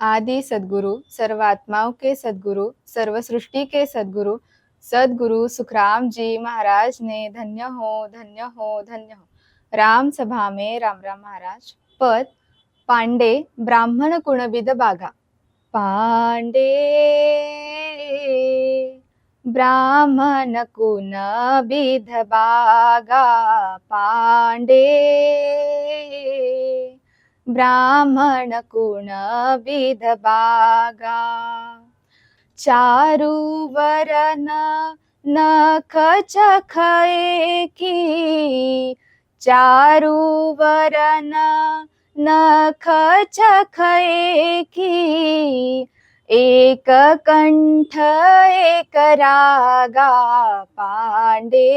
आदि सद्गुरु, सर्व आत्माओं के सद्गुरु, सर्व सृष्टि के सद्गुरु, सद्गुरु सुखराम जी महाराज ने धन्य हो, धन्य हो, धन्य हो। राम सभा में राम राम महाराज। पद पांडे ब्राह्मण कुणबिद बागा। पांडे ब्राह्मण कुणबिद बागा। पांडे ब्राह्मण कुणबिद बागा। चारु वरन नख चखए की। चारु वरन नख चखए की। एक कंठ एक रागा। पांडे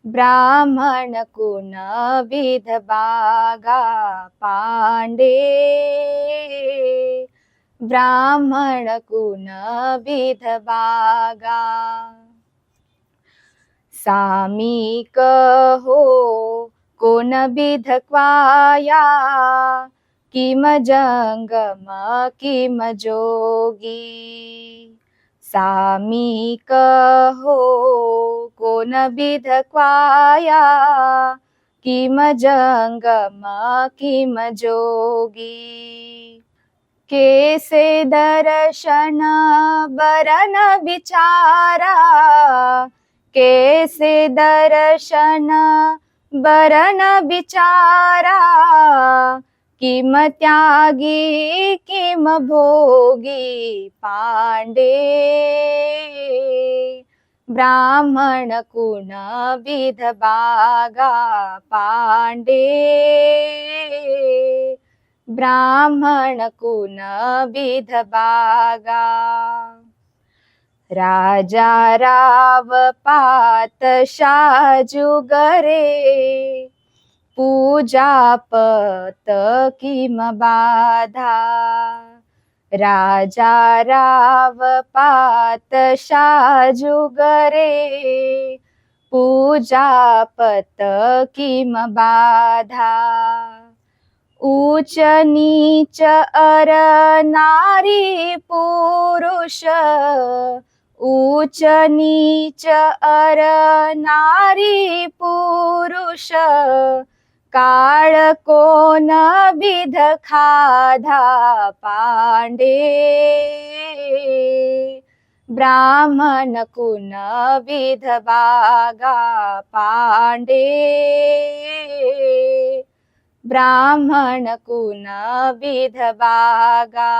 ब्राह्मण कुणबिद बागा। पांडे ब्राह्मण कुणबिद बागा। सामीक हो कुणबिद क्वाया। किम जंगम किम जोगी। सामीक हो कुणबिद क्वाया। किम जंगम किम जोगी। कैसे दर्शन बरन विचारा। कैसे दर्शन बरन विचारा। किम त्यागी किम भोगी। पांडे ब्राह्मण कुणबिद बागा। पांडे ब्राह्मण कुणबिद बागा। राजा राव पात शाजुगरे। पूजा पत किम बाधा। राजा राव पात शाजुगरे। पूजा पत किम बाधा। ऊच नीच अर नारी पुरुष। ऊच नीच अर नारी पुरुष। काळ कोण बिध खाधा। पांडे ब्राह्मण कुणबिद बागा। पांडे ब्राह्मण कुणबिद बागा।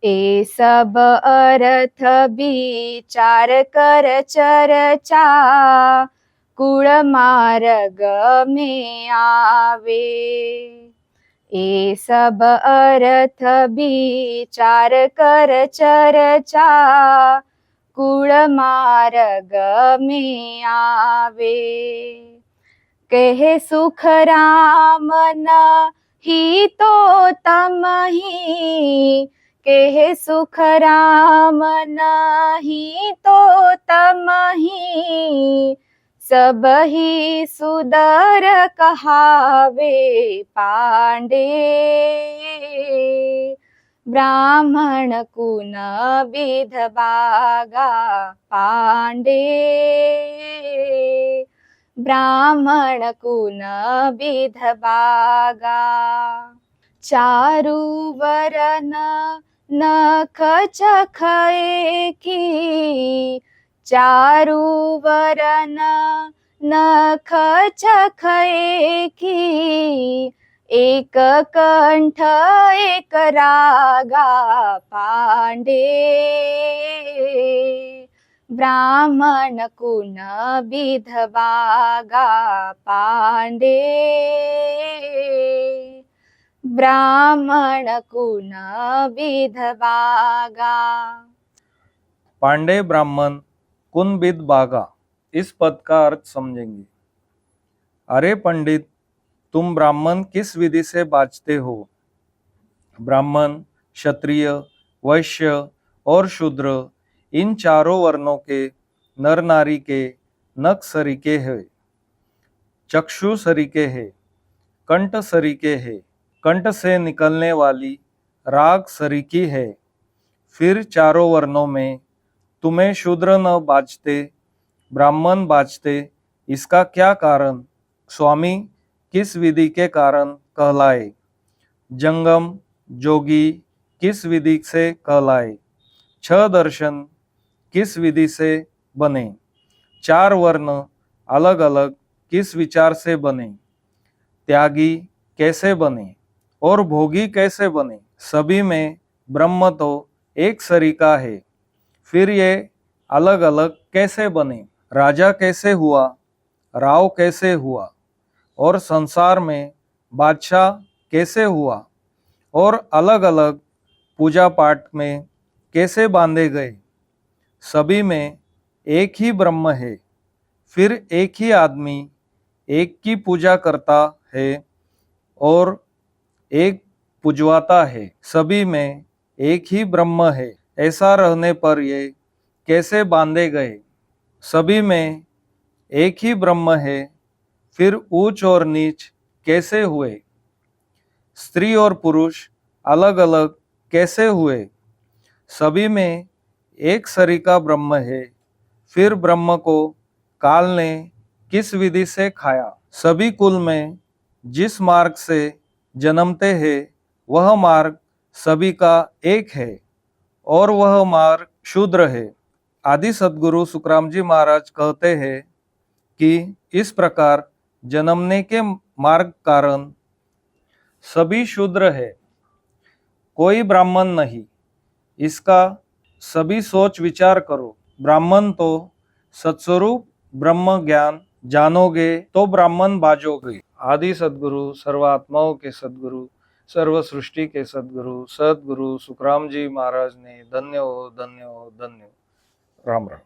ए सब अर्थ विचार कर चर्चा। कुळ मार्ग में आवे। ए सब अर्थ विचार कर चर्चा। कुळ मार्ग में आवे। कहे सुख राम नहीं तो तमहि। कहे सुख राम नहीं तो तमहि। सब ही सुदर कहावे। पांडे ब्राह्मण कुणबिद बागा। पांडे ब्राह्मण कुणबिद बागा। चारु वरन नख चखए की। चारु वरन नख चखए की। एक कंठ एक रागा। पांडे ब्राह्मण कुणबिद बागा। पांडे ब्राह्मण कुणबिद बागा। पांडे ब्राह्मण कुणबिद बागा। इस पद का अर्थ समझेंगे। अरे पंडित, तुम ब्राह्मण किस विधि से बाँचते हो? ब्राह्मण, क्षत्रिय, वैश्य और शूद्र इन चारों वर्णों के नर नारी के नख सरीके हैं, चक्षु सरीके हैं, कंठ सरीके हैं, कंठ से निकलने वाली राग सरीकी है। फिर चारों वर्णों में तुम्हें शूद्र न बाजते, ब्राह्मण बाजते, इसका क्या कारण? स्वामी, किस विधि के कारण कहलाए? जंगम जोगी किस विधि से कहलाए? छह दर्शन किस विधि से बने? चार वर्ण अलग अलग किस विचार से बने? त्यागी कैसे बने और भोगी कैसे बने? सभी में ब्रह्म तो एक सरीका है, फिर ये अलग अलग कैसे बने? राजा कैसे हुआ, राव कैसे हुआ, और संसार में बादशाह कैसे हुआ, और अलग अलग पूजा पाठ में कैसे बांधे गए? सभी में एक ही ब्रह्म है, फिर एक ही आदमी एक की पूजा करता है और एक पुजवाता है। सभी में एक ही ब्रह्म है, ऐसा रहने पर ये कैसे बांधे गए? सभी में एक ही ब्रह्म है, फिर ऊंच और नीच कैसे हुए? स्त्री और पुरुष अलग अलग कैसे हुए? सभी में एक सरीका ब्रह्म है, फिर ब्रह्म को काल ने किस विधि से खाया? सभी कुल में जिस मार्ग से जन्मते हैं वह मार्ग सभी का एक है, और वह मार्ग शूद्र है। आदि सद्गुरु सुखराम जी महाराज कहते हैं कि इस प्रकार जन्मने के मार्ग कारण सभी शूद्र है, कोई ब्राह्मण नहीं। इसका सभी सोच विचार करो। ब्राह्मण तो सत्स्वरूप ब्रह्म ज्ञान जानोगे तो ब्राह्मण बाजोगे। आदि सद्गुरु, सर्वात्माओं के सद्गुरु, सर्व सृष्टि के सद्गुरु, सद्गुरु सुखराम जी महाराज ने धन्य हो, धन्य हो, धन्य हो। राम राम।